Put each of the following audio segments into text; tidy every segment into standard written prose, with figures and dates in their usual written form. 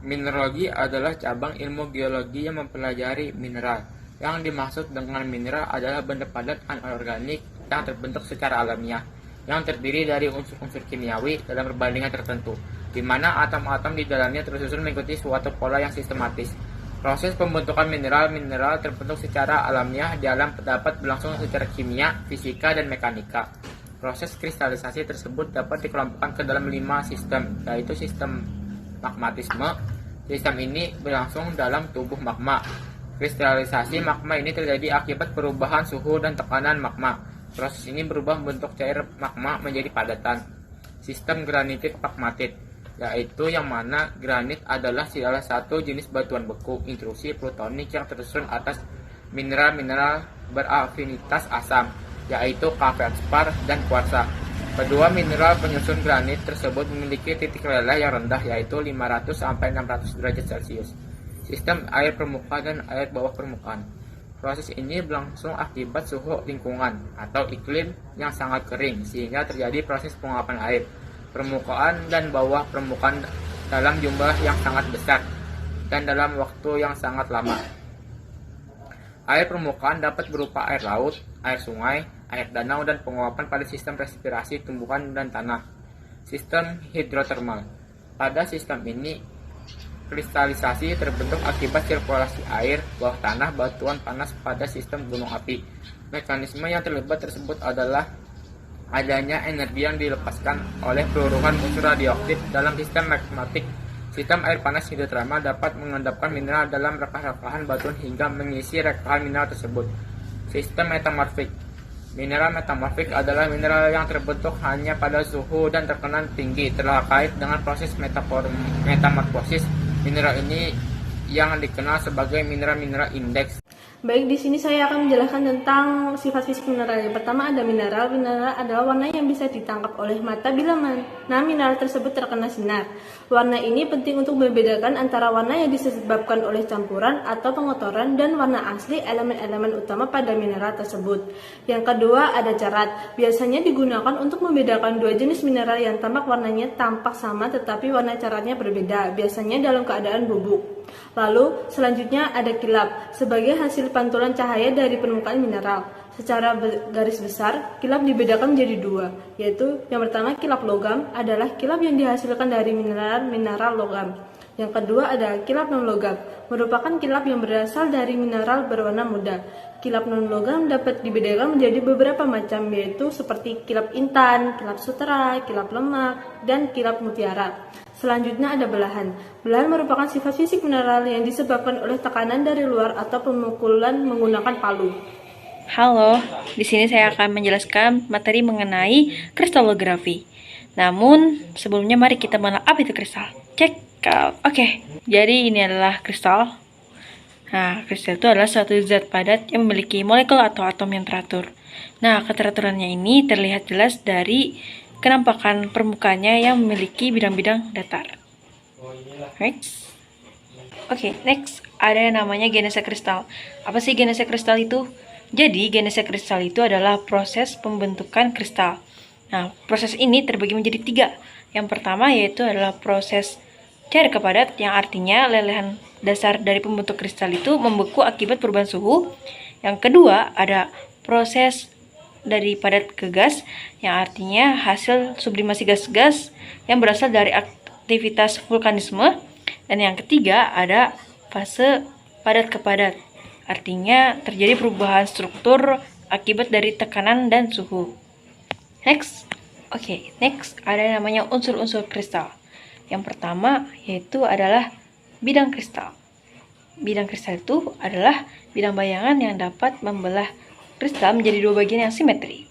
Mineralogi adalah cabang ilmu geologi yang mempelajari mineral. Yang dimaksud dengan mineral adalah benda padat anorganik yang terbentuk secara alamiah, yang terdiri dari unsur-unsur kimiawi dalam perbandingan tertentu, di mana atom-atom di dalamnya tersusun mengikuti suatu pola yang sistematis. Proses pembentukan mineral terbentuk secara alamiah di alam dapat berlangsung secara kimia, fisika, dan mekanika. Proses kristalisasi tersebut dapat dikelompokkan ke dalam 5 sistem, yaitu sistem magmatisme. Sistem ini berlangsung dalam tubuh magma. Kristalisasi magma ini terjadi akibat perubahan suhu dan tekanan magma. Proses ini berubah bentuk cair magma menjadi padatan. Sistem granitit magmatit, yaitu yang mana granit adalah salah satu jenis batuan beku intrusi plutonik yang tersusun atas mineral-mineral berafinitas asam, yaitu feldspar dan kuarsa. Kedua mineral penyusun granit tersebut memiliki titik leleh yang rendah, yaitu 500-600 derajat Celcius. Sistem air permukaan dan air bawah permukaan. Proses ini berlangsung akibat suhu lingkungan atau iklim yang sangat kering, sehingga terjadi proses penguapan air permukaan dan bawah permukaan dalam jumlah yang sangat besar dan dalam waktu yang sangat lama. Air permukaan dapat berupa air laut, air sungai, air danau, dan penguapan pada sistem respirasi tumbuhan dan tanah. Sistem hidrotermal. Pada sistem ini, kristalisasi terbentuk akibat sirkulasi air, bawah tanah, batuan panas pada sistem gunung api. Mekanisme yang terlibat tersebut adalah adanya energi yang dilepaskan oleh peluruhan unsur radioaktif dalam sistem magmatik. Sistem air panas hidrotermal dapat mengendapkan mineral dalam rekahan-rekahan batuan hingga mengisi rekahan mineral tersebut. Sistem metamorfik. Mineral metamorfik adalah mineral yang terbentuk hanya pada suhu dan tekanan tinggi. Terkait dengan proses metamorfosis, mineral ini yang dikenal sebagai mineral-mineral indeks. Baik, di sini saya akan menjelaskan tentang sifat fisik mineral. Yang pertama ada mineral. Mineral adalah warna yang bisa ditangkap oleh mata bila mana mineral tersebut terkena sinar. Warna ini penting untuk membedakan antara warna yang disebabkan oleh campuran atau pengotoran dan warna asli elemen-elemen utama pada mineral tersebut. Yang kedua ada carat. Biasanya digunakan untuk membedakan dua jenis mineral yang tampak warnanya tampak sama tetapi warna caratnya berbeda, biasanya dalam keadaan bubuk. Lalu selanjutnya ada kilap, sebagai hasil pantulan cahaya dari permukaan mineral. Secara garis besar, kilap dibedakan menjadi dua, yaitu yang pertama kilap logam adalah kilap yang dihasilkan dari mineral logam. Yang kedua ada kilap non-logam, merupakan kilap yang berasal dari mineral berwarna muda. Kilap non-logam dapat dibedakan menjadi beberapa macam, yaitu seperti kilap intan, kilap sutera, kilap lemak, dan kilap mutiara. Selanjutnya ada belahan. Belahan merupakan sifat fisik mineral yang disebabkan oleh tekanan dari luar atau pemukulan menggunakan palu. Halo, di sini saya akan menjelaskan materi mengenai kristalografi. Namun, sebelumnya mari kita mengenal apa itu kristal. Cek out. Oke, jadi ini adalah kristal. Nah, kristal itu adalah suatu zat padat yang memiliki molekul atau atom yang teratur. Nah, keteraturannya ini terlihat jelas dari kenampakan permukaannya yang memiliki bidang-bidang datar. Next. Oke, next ada yang namanya genese kristal. Apa sih genese kristal itu? Jadi, genese kristal itu adalah proses pembentukan kristal. Nah, proses ini terbagi menjadi 3. Yang pertama yaitu adalah proses cair ke padat, yang artinya lelehan dasar dari pembentuk kristal itu membeku akibat perubahan suhu. Yang kedua ada proses dari padat ke gas, yang artinya hasil sublimasi gas-gas yang berasal dari aktivitas vulkanisme. Dan yang ketiga ada fase padat ke padat, artinya terjadi perubahan struktur akibat dari tekanan dan suhu. Next. Oke, next ada yang namanya unsur-unsur kristal. Yang pertama yaitu adalah bidang kristal. Bidang kristal itu adalah bidang bayangan yang dapat membelah kristal menjadi dua bagian yang simetri.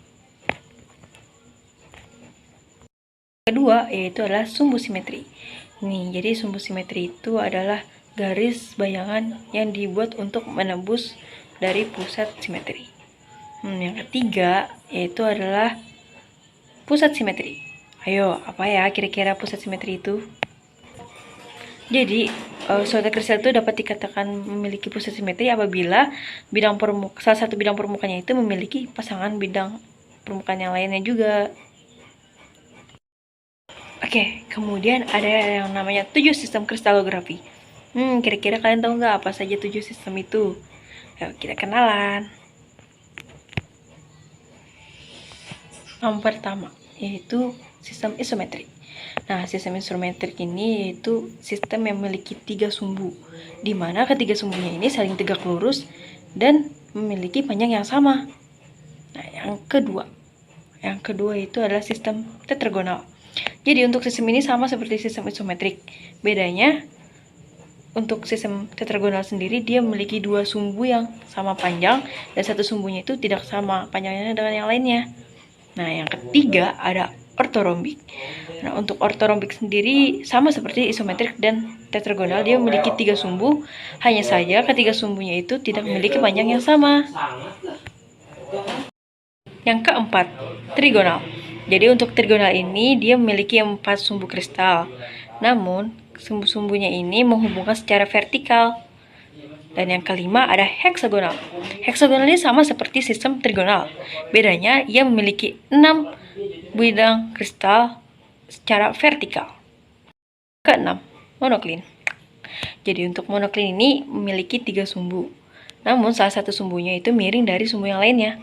Kedua yaitu adalah sumbu simetri. Nih, jadi sumbu simetri itu adalah garis bayangan yang dibuat untuk menembus dari pusat simetri. Yang ketiga yaitu adalah pusat simetri. Ayo, apa ya kira-kira pusat simetri itu? Jadi, suatu kristal itu dapat dikatakan memiliki pusat simetri apabila salah satu bidang permukaannya itu memiliki pasangan bidang permukaan yang lainnya juga. Oke, kemudian ada yang namanya 7 sistem kristalografi. Kira-kira kalian tahu nggak apa saja 7 sistem itu? Yuk, kita kenalan. Yang pertama, yaitu sistem isometrik. Nah, sistem isometrik ini yaitu sistem yang memiliki 3 sumbu, di mana ketiga sumbunya ini saling tegak lurus dan memiliki panjang yang sama. Nah, yang kedua itu adalah sistem tetragonal. Jadi untuk sistem ini sama seperti sistem isometrik. Bedanya untuk sistem tetragonal sendiri dia memiliki 2 sumbu yang sama panjang dan satu sumbunya itu tidak sama panjangnya dengan yang lainnya. Nah, yang ketiga ada ortorombik. Nah, untuk ortorombik sendiri sama seperti isometrik dan tetragonal, dia memiliki 3 sumbu, hanya saja ketiga sumbunya itu tidak memiliki panjang yang sama. Yang keempat, trigonal. Jadi untuk trigonal ini dia memiliki 4 sumbu kristal. Namun, sumbu-sumbunya ini menghubungkan secara vertikal. Dan yang kelima ada heksagonal. Heksagonal ini sama seperti sistem trigonal. Bedanya ia memiliki 6 bidang kristal secara vertikal. Keenam, monoklin. Jadi untuk monoklin ini memiliki 3 sumbu. Namun salah satu sumbunya itu miring dari sumbu yang lainnya.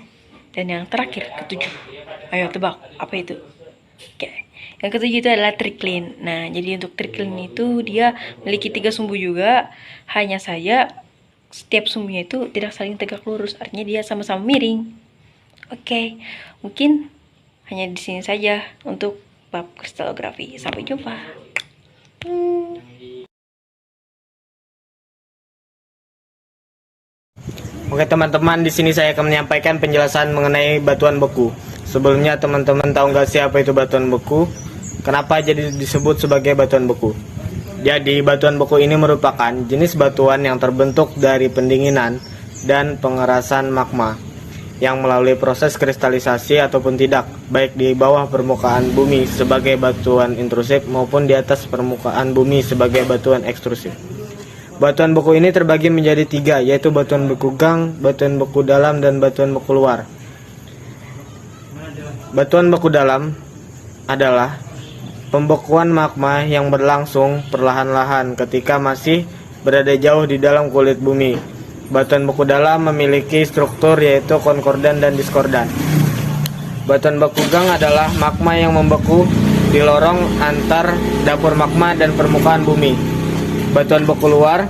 Dan yang terakhir, ketujuh. Ayo tebak, apa itu? Oke. Yang ketujuh itu adalah triklin. Nah, jadi untuk triklin itu dia memiliki 3 sumbu juga. Hanya saja setiap sumbunya itu tidak saling tegak lurus. Artinya dia sama-sama miring. Oke, mungkin hanya di sini saja untuk bab kristalografi. Sampai jumpa. Oke teman-teman, di sini saya akan menyampaikan penjelasan mengenai batuan beku. Sebelumnya teman-teman tahu nggak sih apa itu batuan beku? Kenapa jadi disebut sebagai batuan beku? Jadi batuan beku ini merupakan jenis batuan yang terbentuk dari pendinginan dan pengerasan magma yang melalui proses kristalisasi ataupun tidak, baik di bawah permukaan bumi sebagai batuan intrusif maupun di atas permukaan bumi sebagai batuan ekstrusif. Batuan beku ini terbagi menjadi 3, yaitu batuan beku gang, batuan beku dalam, dan batuan beku luar. Batuan beku dalam adalah pembekuan magma yang berlangsung perlahan-lahan ketika masih berada jauh di dalam kulit bumi. Batuan beku dalam memiliki struktur yaitu konkordan dan diskordan. Batuan beku gang adalah magma yang membeku di lorong antar dapur magma dan permukaan bumi. Batuan beku luar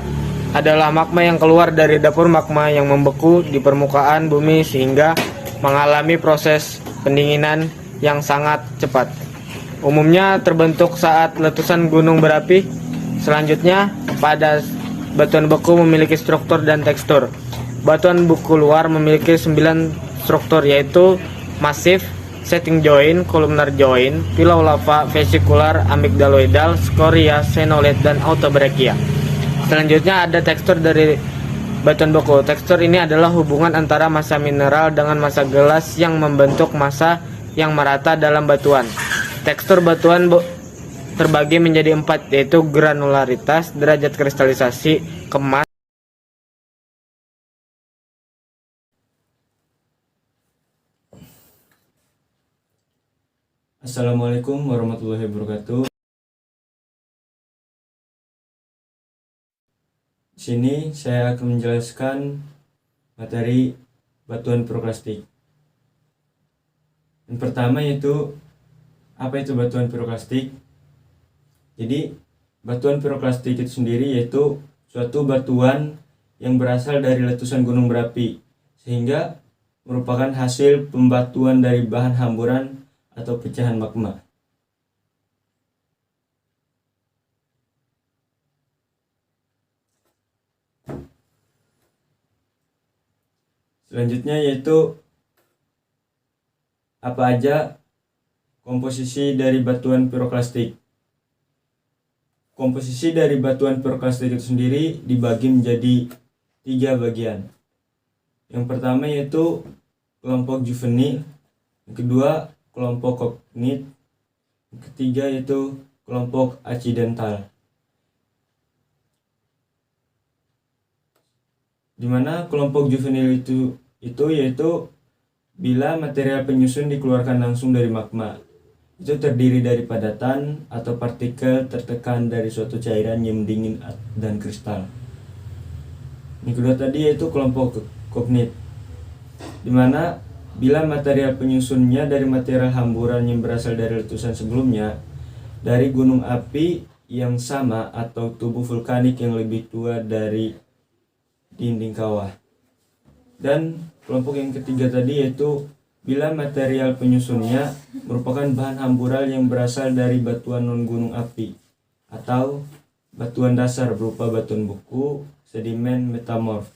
adalah magma yang keluar dari dapur magma yang membeku di permukaan bumi sehingga mengalami proses pendinginan yang sangat cepat. Umumnya terbentuk saat letusan gunung berapi. Selanjutnya, pada batuan beku memiliki struktur dan tekstur. Batuan beku luar memiliki 9 struktur yaitu masif, setting joint, columnar joint, pilau lava, vesikular, amigdaloidal, skoria, senolit, dan autobrachia. Selanjutnya ada tekstur dari batuan beku. Tekstur ini adalah hubungan antara massa mineral dengan massa gelas yang membentuk massa yang merata dalam batuan. Tekstur batuan terbagi menjadi 4, yaitu granularitas, derajat kristalisasi, kemas. Assalamualaikum warahmatullahi wabarakatuh. Di sini saya akan menjelaskan materi batuan piroklastik. Yang pertama yaitu apa itu batuan piroklastik? Jadi batuan piroklastik itu sendiri yaitu suatu batuan yang berasal dari letusan gunung berapi sehingga merupakan hasil pembatuan dari bahan hamburan atau pecahan magma. Selanjutnya yaitu apa aja komposisi dari batuan piroklastik. Komposisi dari batuan piroklastik itu sendiri dibagi menjadi 3 bagian. Yang pertama yaitu kelompok juvenil, yang kedua kelompok kognit, yang ketiga yaitu kelompok acidental. Di mana kelompok juvenil itu yaitu bila material penyusun dikeluarkan langsung dari magma. itu terdiri dari padatan atau partikel tertekan dari suatu cairan yang dingin dan kristal. Yang kedua tadi yaitu kelompok kognit, di mana bila material penyusunnya dari material hamburan yang berasal dari letusan sebelumnya, dari gunung api yang sama atau tubuh vulkanik yang lebih tua dari dinding kawah. Dan kelompok yang ketiga tadi yaitu bila material penyusunnya merupakan bahan hamburan yang berasal dari batuan non-gunung api atau batuan dasar berupa batuan beku, sedimen, metamorf,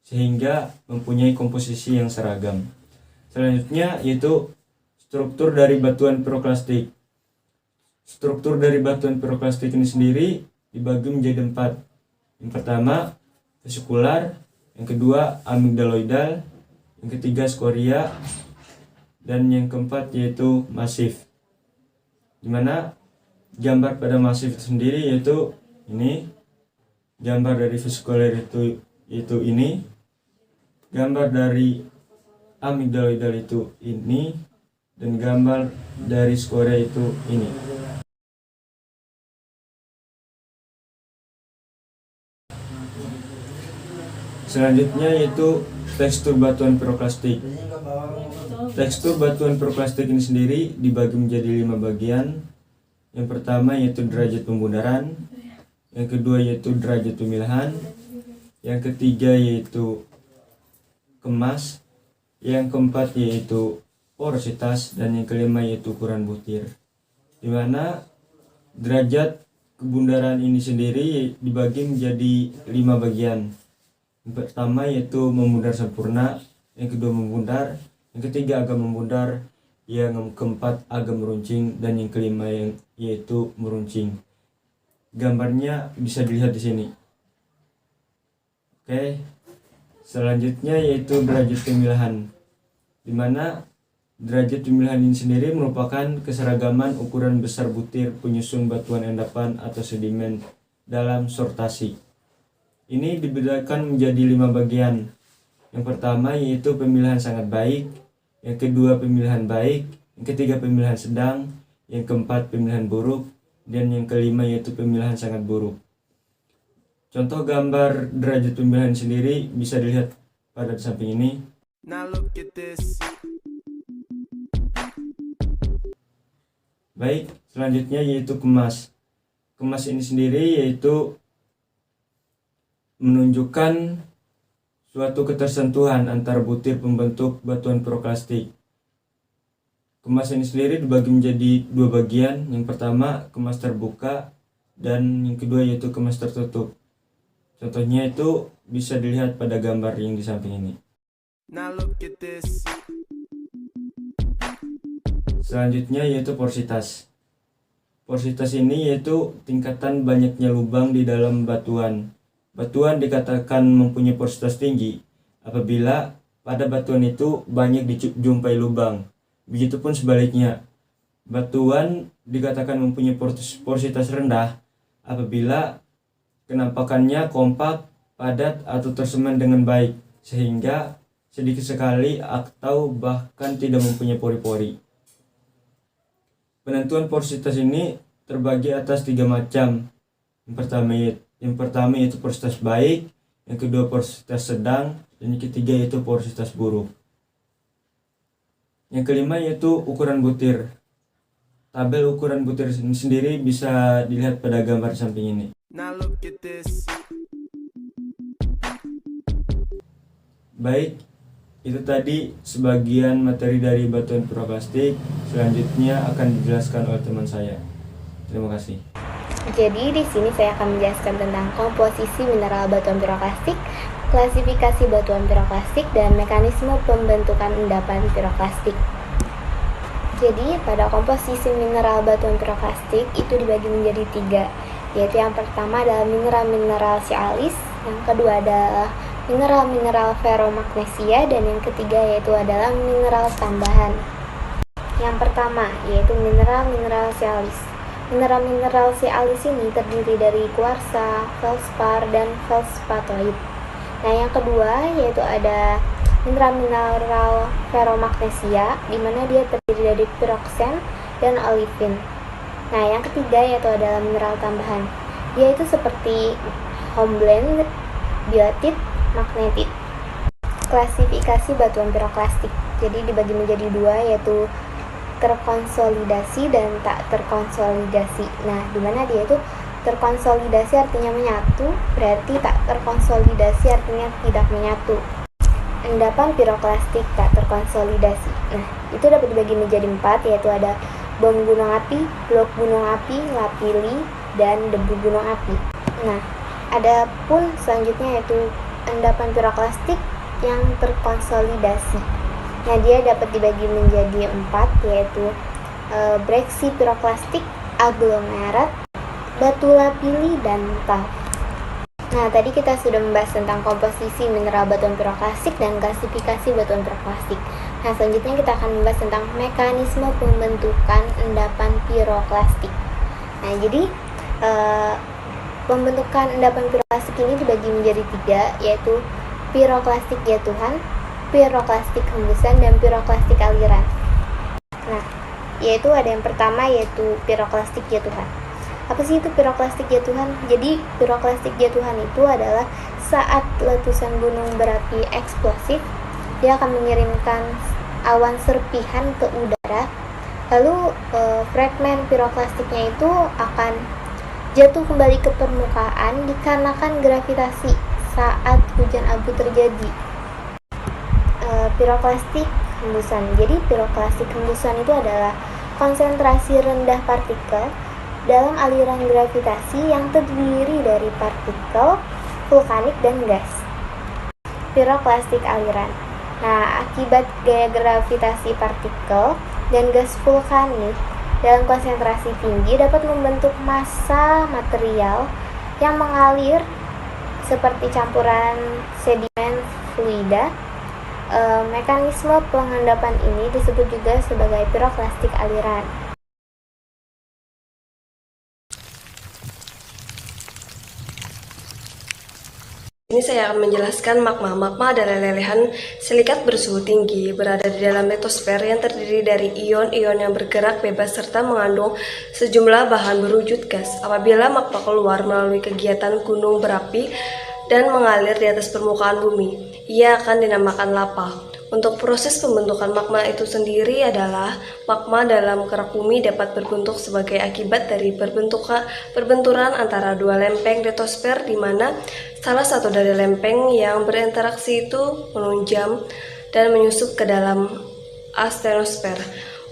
sehingga mempunyai komposisi yang seragam. Selanjutnya yaitu struktur dari batuan piroklastik. Struktur dari batuan piroklastik ini sendiri dibagi menjadi 4. Yang pertama vesikular, yang kedua amigdaloidal, yang ketiga skoria, dan yang keempat yaitu masif. Dimana gambar pada masif itu sendiri yaitu ini, gambar dari vesikular itu ini, gambar dari amigdaloidal itu ini, dan gambar dari skoria itu ini. Selanjutnya yaitu tekstur batuan piroklastik. Tekstur batuan piroklastik ini sendiri dibagi menjadi 5 bagian. Yang pertama yaitu derajat pembundaran, yang kedua yaitu derajat pemilahan, yang ketiga yaitu kemas, yang keempat yaitu porositas, dan yang kelima yaitu ukuran butir. Di mana derajat kebundaran ini sendiri dibagi menjadi 5 bagian. Yang pertama yaitu membundar sempurna, yang kedua membundar, yang ketiga agak membundar, yang keempat agak meruncing, dan yang kelima yaitu meruncing. Gambarnya bisa dilihat di sini. Oke. Selanjutnya yaitu derajat pemilahan, di mana derajat pemilahan ini sendiri merupakan keseragaman ukuran besar butir penyusun batuan endapan atau sedimen dalam sortasi. Ini dibedakan menjadi 5 bagian. Yang pertama yaitu pemilihan sangat baik, yang kedua pemilihan baik, yang ketiga pemilihan sedang, yang keempat pemilihan buruk, dan yang kelima yaitu pemilihan sangat buruk. Contoh gambar derajat pemilihan sendiri bisa dilihat pada samping ini. Now look at this. Baik, selanjutnya yaitu kemas. Kemas ini sendiri yaitu menunjukkan suatu ketersentuhan antara butir pembentuk batuan piroklastik. Kemas ini sendiri dibagi menjadi 2 bagian. Yang pertama kemas terbuka, dan yang kedua yaitu kemas tertutup. Contohnya itu bisa dilihat pada gambar yang di samping ini. Now look at this. Selanjutnya yaitu porositas. Porositas ini yaitu tingkatan banyaknya lubang di dalam batuan. Batuan dikatakan mempunyai porositas tinggi apabila pada batuan itu banyak dijumpai lubang. Begitupun sebaliknya, batuan dikatakan mempunyai porositas rendah apabila kenampakannya kompak, padat, atau tersemen dengan baik, sehingga sedikit sekali atau bahkan tidak mempunyai pori-pori. Penentuan porositas ini terbagi atas 3 macam. Yang pertama yaitu porositas baik, yang kedua porositas sedang, dan yang ketiga yaitu porositas buruk. Yang kelima yaitu ukuran butir. Tabel ukuran butir sendiri bisa dilihat pada gambar samping ini. Now look at this. Baik, itu tadi sebagian materi dari batuan piroklastik. Selanjutnya akan dijelaskan oleh teman saya. Terima kasih. Jadi di sini saya akan menjelaskan tentang komposisi mineral batuan piroklastik, klasifikasi batuan piroklastik, dan mekanisme pembentukan endapan piroklastik. Jadi pada komposisi mineral batuan piroklastik itu dibagi menjadi 3, yaitu yang pertama adalah mineral-mineral sialis, yang kedua adalah mineral-mineral ferromagnesia, dan yang ketiga yaitu adalah mineral tambahan. Yang pertama yaitu mineral-mineral sialis. Mineral-mineral sialis ini terdiri dari kuarsa, feldspar, dan feldspatoid. Nah, yang kedua yaitu ada mineral-mineral ferromagnesia, di mana dia terdiri dari piroksen dan olivin. Nah, yang ketiga yaitu adalah mineral tambahan, yaitu seperti hornblende, biotit, magnetit. Klasifikasi batuan piroklastik. Jadi dibagi menjadi dua, yaitu terkonsolidasi dan tak terkonsolidasi. Nah, di mana dia itu terkonsolidasi artinya menyatu, berarti tak terkonsolidasi artinya tidak menyatu. Endapan piroklastik tak terkonsolidasi. Nah, itu dapat dibagi menjadi 4, yaitu ada bom gunung api, blok gunung api, lapili, dan debu gunung api. Nah, ada pun selanjutnya yaitu endapan piroklastik yang terkonsolidasi. Nah, dia dapat dibagi menjadi 4, yaitu breksi piroklastik, aglomerat, batu lapili, dan talk. Nah, tadi kita sudah membahas tentang komposisi mineral batuan piroklastik dan klasifikasi batuan piroklastik. Nah, selanjutnya kita akan membahas tentang mekanisme pembentukan endapan piroklastik. Nah, jadi pembentukan endapan piroklastik ini dibagi menjadi 3, yaitu piroklastik jatuhan, piroklastik hembusan, dan piroklastik aliran. Nah, yaitu ada yang pertama yaitu piroklastik jatuhan. Apa sih itu piroklastik jatuhan? Jadi piroklastik jatuhan itu adalah saat letusan gunung berapi eksplosif, dia akan mengirimkan awan serpihan ke udara, lalu fragmen piroklastiknya itu akan jatuh kembali ke permukaan dikarenakan gravitasi saat hujan abu terjadi. Piroklastik hembusan. Jadi piroklastik hembusan itu adalah konsentrasi rendah partikel dalam aliran gravitasi yang terdiri dari partikel, vulkanik, dan gas. Piroklastik aliran. Nah, akibat gaya gravitasi partikel dan gas vulkanik dalam konsentrasi tinggi dapat membentuk massa material yang mengalir seperti campuran sedimen fluida. Mekanisme pengendapan ini disebut juga sebagai piroklastik aliran. Ini saya akan menjelaskan magma. Magma adalah lelehan silikat bersuhu tinggi berada di dalam litosfer yang terdiri dari ion-ion yang bergerak bebas serta mengandung sejumlah bahan berwujud gas. Apabila magma keluar melalui kegiatan gunung berapi dan mengalir di atas permukaan bumi, ia akan dinamakan lava. Untuk proses pembentukan magma itu sendiri adalah magma dalam kerak bumi dapat berbentuk sebagai akibat dari perbenturan antara dua lempeng litosfer di mana salah satu dari lempeng yang berinteraksi itu menunjam dan menyusup ke dalam astenosfer.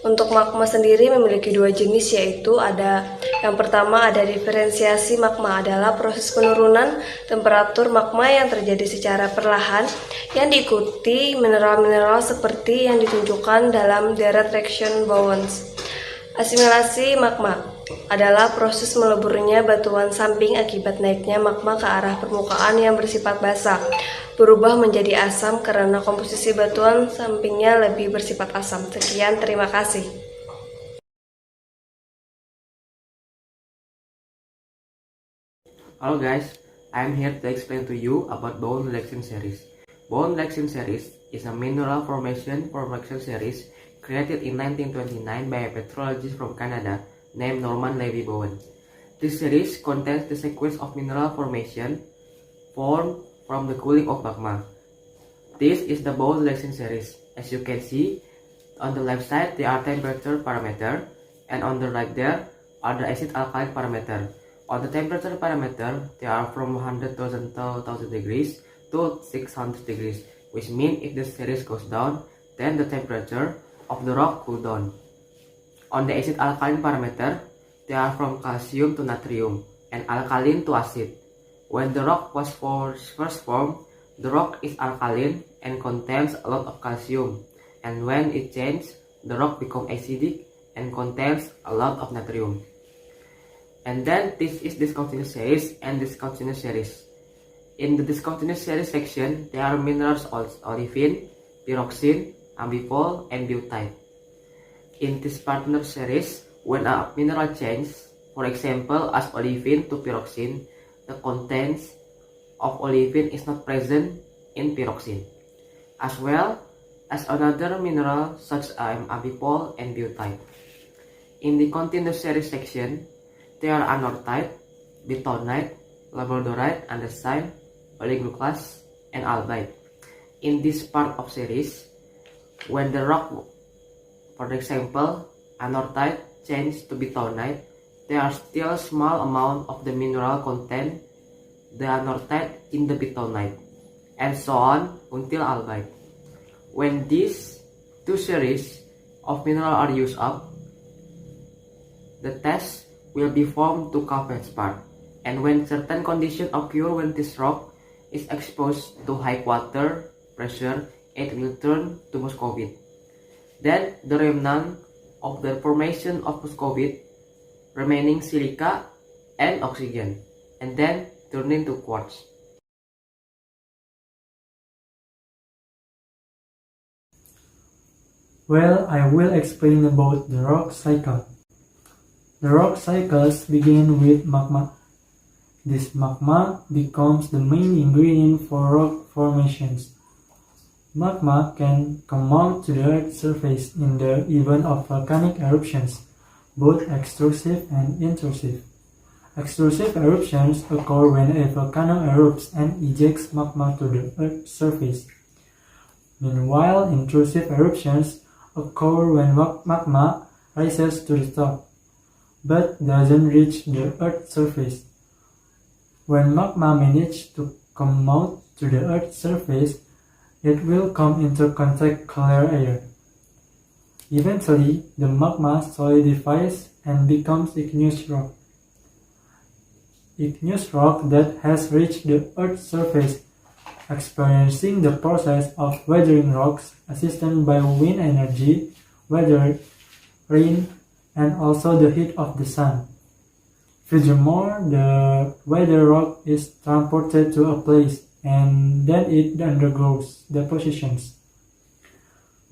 Untuk magma sendiri memiliki dua jenis, yaitu ada yang pertama ada diferensiasi magma, adalah proses penurunan temperatur magma yang terjadi secara perlahan yang diikuti mineral-mineral seperti yang ditunjukkan dalam deret reaction Bowens. Asimilasi magma adalah proses meleburnya batuan samping akibat naiknya magma ke arah permukaan yang bersifat basah, berubah menjadi asam karena komposisi batuan sampingnya lebih bersifat asam. Sekian, terima kasih. Hello guys, I'm here to explain to you about Bowen-Lexin series. Bowen-Lexin series is a mineral formation series created in 1929 by a petrologist from Canada named Norman Levy Bowen. This series contains the sequence of mineral formation formed from the cooling of magma. This is the Bowen-Lexin series. As you can see, on the left side there are temperature parameter, and on the right there are the acid alkaline parameter. On the temperature parameter, they are from 100,000 degrees to 600 degrees, which means if the series goes down, then the temperature of the rock cool down. On the acid alkaline parameter, they are from calcium to natrium and alkaline to acid. When the rock was first formed, the rock is alkaline and contains a lot of calcium, and when it changes, the rock becomes acidic and contains a lot of natrium. And then this is discontinuous series and discontinuous series. In the discontinuous series section, there are minerals olivine, pyroxene, ambipol, and biotite. In this partner series, when a mineral changes, for example as olivine to pyroxene, the contents of olivine is not present in pyroxene, as well as another mineral such as ambipol and biotite. In the continuous series section, there are anorthite, bentonite, labradorite, andesite, oligoclase, and albite. In this part of series, when the rock, for example, anorthite changes to bentonite, there are still small amount of the mineral content the anorthite in the bentonite, and so on until albite. When these two series of mineral are used up, the test will be formed to feldspar, and when certain conditions occur when this rock is exposed to high water pressure, it will turn to muscovite. Then the remnant of the formation of muscovite remaining silica and oxygen, and then turn into quartz. Well, I will explain about the rock cycle. The rock cycles begin with magma. This magma becomes the main ingredient for rock formations. Magma can come out to the Earth's surface in the event of volcanic eruptions, both extrusive and intrusive. Extrusive eruptions occur when a volcano erupts and ejects magma to the Earth's surface. Meanwhile, intrusive eruptions occur when magma rises to the top, but doesn't reach the Earth's surface. When magma manages to come out to the Earth's surface, it will come into contact clear air. Eventually, the magma solidifies and becomes igneous rock. Igneous rock that has reached the Earth's surface, experiencing the process of weathering rocks assisted by wind energy, weather, rain, and also the heat of the sun. Furthermore, the weathered rock is transported to a place and then it undergoes depositions.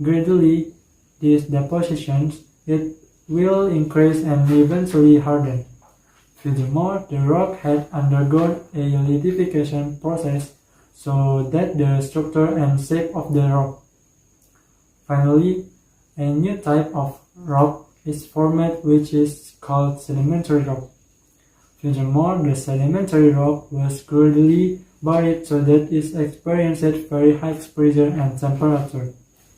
Gradually, these depositions it will increase and eventually harden. Furthermore, the rock had undergone a lithification process so that the structure and shape of the rock. Finally, a new type of rock is formed which is called sedimentary rock. Furthermore, the sedimentary rock was gradually buried so that it experienced very high pressure and temperature.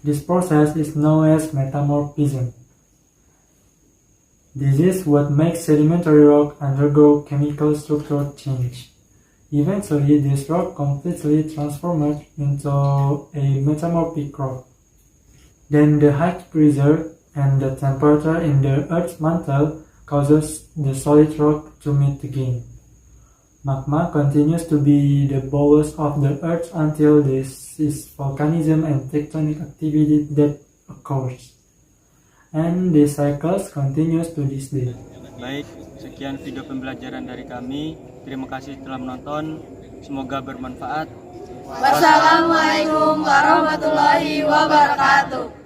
This process is known as metamorphism. This is what makes sedimentary rock undergo chemical structure change. Eventually, this rock completely transformed into a metamorphic rock. Then the high pressure and the temperature in the Earth's mantle causes the solid rock to meet again. Magma continues to be the bowels of the Earth until there is volcanism and tectonic activity that occurs. And the cycles continues to this day. Baik, sekian video pembelajaran dari kami. Terima kasih telah menonton. Semoga bermanfaat. Wassalamualaikum warahmatullahi wabarakatuh.